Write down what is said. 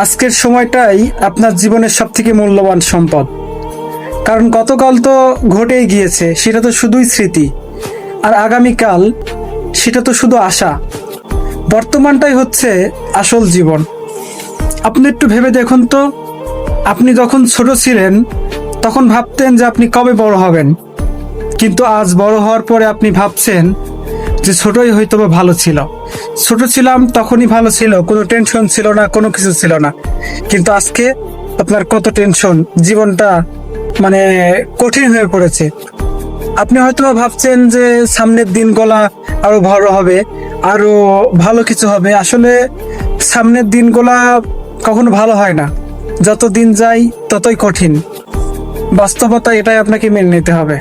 আজকের সময়টাই আপনার জীবনের সবথেকে মূল্যবান সম্পদ। কারণ গতকাল তো ঘটেই গিয়েছে, সেটা তো শুধুই স্মৃতি। আর আগামীকাল সেটা তো শুধু আশা। বর্তমানটাই হচ্ছে আসল জীবন। আপনি একটু ভেবে দেখুন তো, আপনি যখন ছোট ছিলেন তখন ভাবতেন যে আপনি কবে বড় হবেন, কিন্তু আজ বড় হওয়ার পরে আপনি ভাবছেন যে ছোটই হয়তো বা ভালো ছিল। ছোট ছিলাম তখনই ভালো ছিল, কোনো টেনশন ছিল না, কোনো কিছু ছিল না। কিন্তু আজকে আপনার কত টেনশন, জীবনটা মানে কঠিন হয়ে পড়েছে। আপনি হয়তো বা ভাবছেন যে সামনের দিনগুলা আরো বড় হবে, আরো ভালো কিছু হবে। আসলে সামনের দিনগুলা কখনো ভালো হয় না, যত দিন যায় ততই কঠিন। বাস্তবতা এটাই আপনাকে মেনে নিতে হবে।